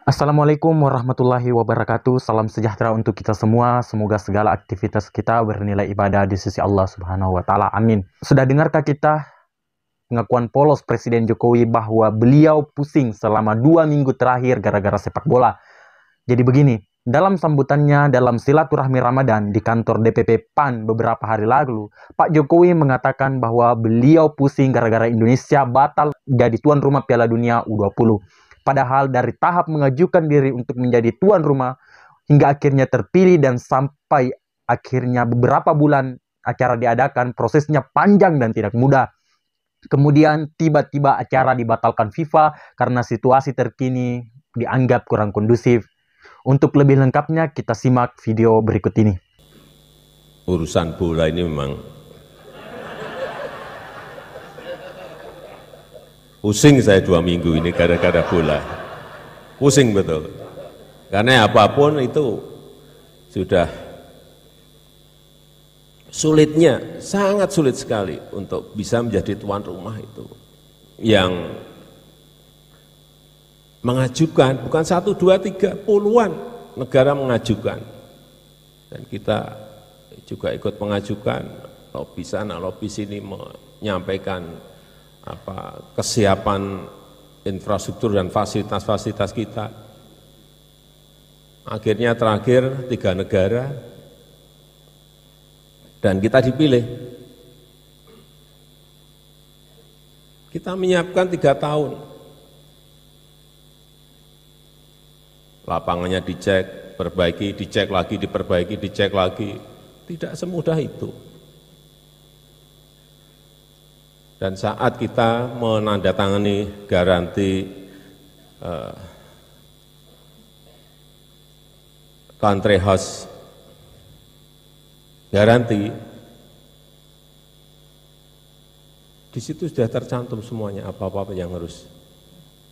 Assalamualaikum warahmatullahi wabarakatuh. Salam sejahtera untuk kita semua. Semoga segala aktivitas kita bernilai ibadah di sisi Allah Subhanahu wa Ta'ala. Amin. Sudah dengarkah kita pengakuan polos Presiden Jokowi bahwa beliau pusing selama 2 minggu terakhir gara-gara sepak bola? Jadi begini, dalam sambutannya dalam silaturahmi Ramadan di kantor DPP PAN beberapa hari lalu, Pak Jokowi mengatakan bahwa beliau pusing gara-gara Indonesia batal jadi tuan rumah Piala Dunia U20. Padahal dari tahap mengajukan diri untuk menjadi tuan rumah hingga akhirnya terpilih dan sampai akhirnya beberapa bulan acara diadakan, prosesnya panjang dan tidak mudah. Kemudian tiba-tiba acara dibatalkan FIFA karena situasi terkini dianggap kurang kondusif. Untuk lebih lengkapnya kita simak video berikut ini. Urusan bola ini memang pusing saya 2 minggu ini gara-gara bola. Pusing betul. Karena apapun itu sudah sulitnya, sangat sulit sekali untuk bisa menjadi tuan rumah itu. Yang mengajukan, bukan 1, 2, 3, puluhan negara mengajukan. Dan kita juga ikut mengajukan, lobby sana, lobby sini menyampaikan kesiapan infrastruktur dan fasilitas-fasilitas kita. Akhirnya terakhir 3 negara dan kita dipilih. Kita menyiapkan 3 tahun. Lapangannya dicek, perbaiki, dicek lagi, diperbaiki, dicek lagi. Tidak semudah itu. Dan saat kita menandatangani garansi country house garanti, di situ sudah tercantum semuanya apa-apa yang harus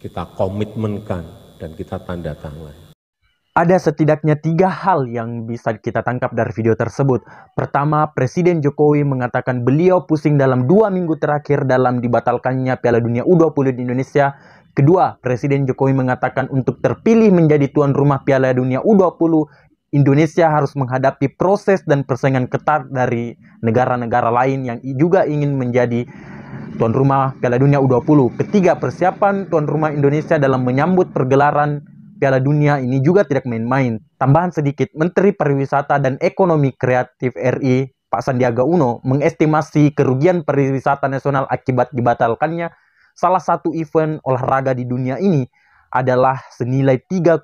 kita komitmenkan dan kita tanda tangan. Ada setidaknya 3 hal yang bisa kita tangkap dari video tersebut. Pertama, Presiden Jokowi mengatakan beliau pusing dalam 2 minggu terakhir dalam dibatalkannya Piala Dunia U20 di Indonesia. Kedua, Presiden Jokowi mengatakan untuk terpilih menjadi tuan rumah Piala Dunia U20, Indonesia harus menghadapi proses dan persaingan ketat dari negara-negara lain yang juga ingin menjadi tuan rumah Piala Dunia U20. Ketiga, persiapan tuan rumah Indonesia dalam menyambut pergelaran Piala Dunia ini juga tidak main-main. Tambahan sedikit, Menteri Pariwisata dan Ekonomi Kreatif RI, Pak Sandiaga Uno, mengestimasi kerugian pariwisata nasional akibat dibatalkannya salah satu event olahraga di dunia ini adalah senilai 3,7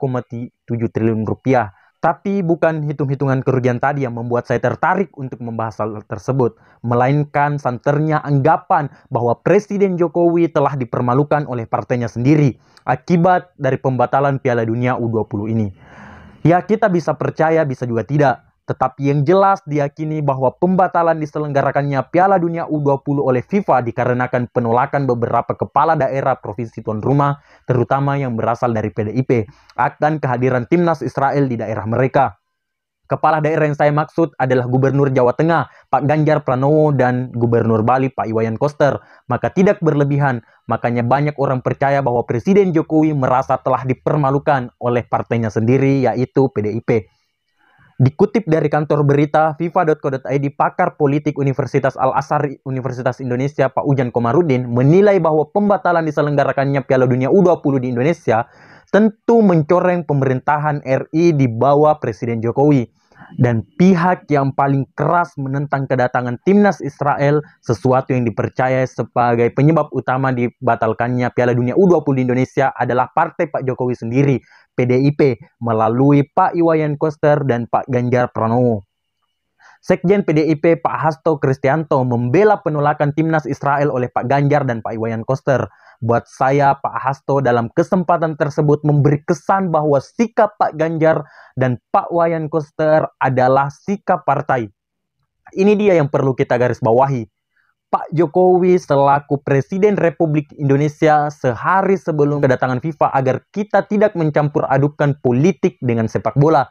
triliun rupiah. Tapi bukan hitung-hitungan kerugian tadi yang membuat saya tertarik untuk membahas hal tersebut, melainkan santernya anggapan bahwa Presiden Jokowi telah dipermalukan oleh partainya sendiri akibat dari pembatalan Piala Dunia U20 ini. Ya, kita bisa percaya, bisa juga tidak. Tetapi yang jelas diyakini bahwa pembatalan diselenggarakannya Piala Dunia U20 oleh FIFA dikarenakan penolakan beberapa kepala daerah provinsi tuan rumah, terutama yang berasal dari PDIP, akan kehadiran timnas Israel di daerah mereka. Kepala daerah yang saya maksud adalah Gubernur Jawa Tengah, Pak Ganjar Pranowo, dan Gubernur Bali, Pak Iwayan Koster. Maka tidak berlebihan, makanya banyak orang percaya bahwa Presiden Jokowi merasa telah dipermalukan oleh partainya sendiri, yaitu PDIP. Dikutip dari kantor berita FIFA.co.id, pakar politik Universitas Al-Azhar Universitas Indonesia Pak Ujan Komarudin menilai bahwa pembatalan diselenggarakannya Piala Dunia U20 di Indonesia tentu mencoreng pemerintahan RI di bawah Presiden Jokowi. Dan pihak yang paling keras menentang kedatangan timnas Israel, sesuatu yang dipercaya sebagai penyebab utama dibatalkannya Piala Dunia U20 di Indonesia adalah partai Pak Jokowi sendiri, PDIP, melalui Pak Iwayan Koster dan Pak Ganjar Pranowo. Sekjen PDIP Pak Hasto Kristianto membela penolakan timnas Israel oleh Pak Ganjar dan Pak Iwayan Koster. Buat saya, Pak Hasto dalam kesempatan tersebut memberi kesan bahwa sikap Pak Ganjar dan Pak Iwayan Koster adalah sikap partai. Ini dia yang perlu kita garis bawahi. Pak Jokowi selaku Presiden Republik Indonesia sehari sebelum kedatangan FIFA agar kita tidak mencampur adukan politik dengan sepak bola.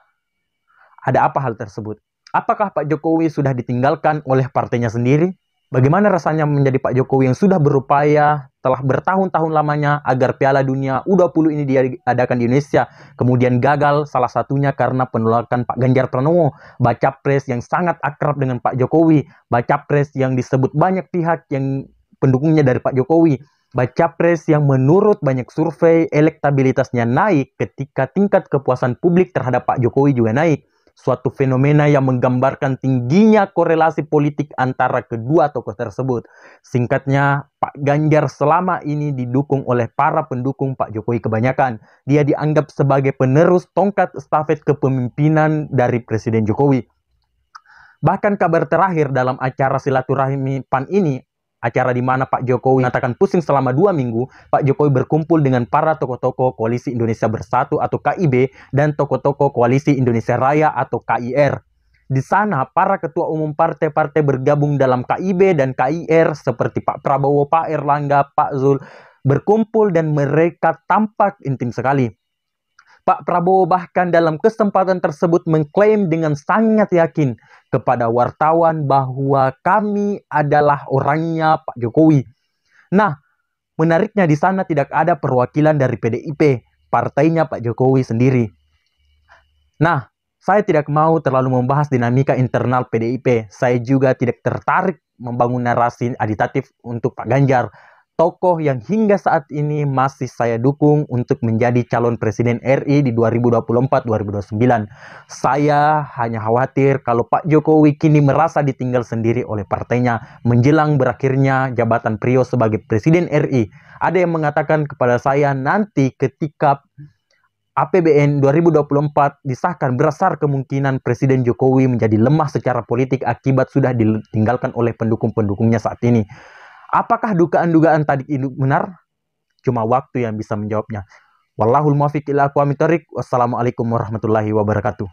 Ada apa hal tersebut? Apakah Pak Jokowi sudah ditinggalkan oleh partainya sendiri? Bagaimana rasanya menjadi Pak Jokowi yang sudah berupaya telah bertahun-tahun lamanya agar Piala Dunia U20 ini diadakan di Indonesia, kemudian gagal salah satunya karena penolakan Pak Ganjar Pranowo, baca pres yang sangat akrab dengan Pak Jokowi, baca pres yang disebut banyak pihak yang pendukungnya dari Pak Jokowi, baca pres yang menurut banyak survei elektabilitasnya naik ketika tingkat kepuasan publik terhadap Pak Jokowi juga naik. Suatu fenomena yang menggambarkan tingginya korelasi politik antara kedua tokoh tersebut. Singkatnya, Pak Ganjar selama ini didukung oleh para pendukung Pak Jokowi kebanyakan. Dia dianggap sebagai penerus tongkat estafet kepemimpinan dari Presiden Jokowi. Bahkan kabar terakhir dalam acara silaturahmi PAN ini, acara di mana Pak Jokowi mengatakan pusing selama 2 minggu, Pak Jokowi berkumpul dengan para tokoh-tokoh Koalisi Indonesia Bersatu atau KIB dan tokoh-tokoh Koalisi Indonesia Raya atau KIR. Di sana, para ketua umum partai-partai bergabung dalam KIB dan KIR seperti Pak Prabowo, Pak Erlangga, Pak Zul berkumpul dan mereka tampak intim sekali. Pak Prabowo bahkan dalam kesempatan tersebut mengklaim dengan sangat yakin kepada wartawan bahwa kami adalah orangnya Pak Jokowi. Nah, menariknya di sana tidak ada perwakilan dari PDIP, partainya Pak Jokowi sendiri. Nah, saya tidak mau terlalu membahas dinamika internal PDIP. Saya juga tidak tertarik membangun narasi aditatif untuk Pak Ganjar, tokoh yang hingga saat ini masih saya dukung untuk menjadi calon presiden RI di 2024-2029. Saya hanya khawatir kalau Pak Jokowi kini merasa ditinggal sendiri oleh partainya menjelang berakhirnya jabatan Priyo sebagai presiden RI. Ada yang mengatakan kepada saya nanti ketika APBN 2024 disahkan, besar kemungkinan Presiden Jokowi menjadi lemah secara politik akibat sudah ditinggalkan oleh pendukung-pendukungnya saat ini. Apakah dugaan-dugaan tadi itu benar? Cuma waktu yang bisa menjawabnya. Wallahul muwaffiq ila aqwamit thoriq. Wassalamualaikum warahmatullahi wabarakatuh.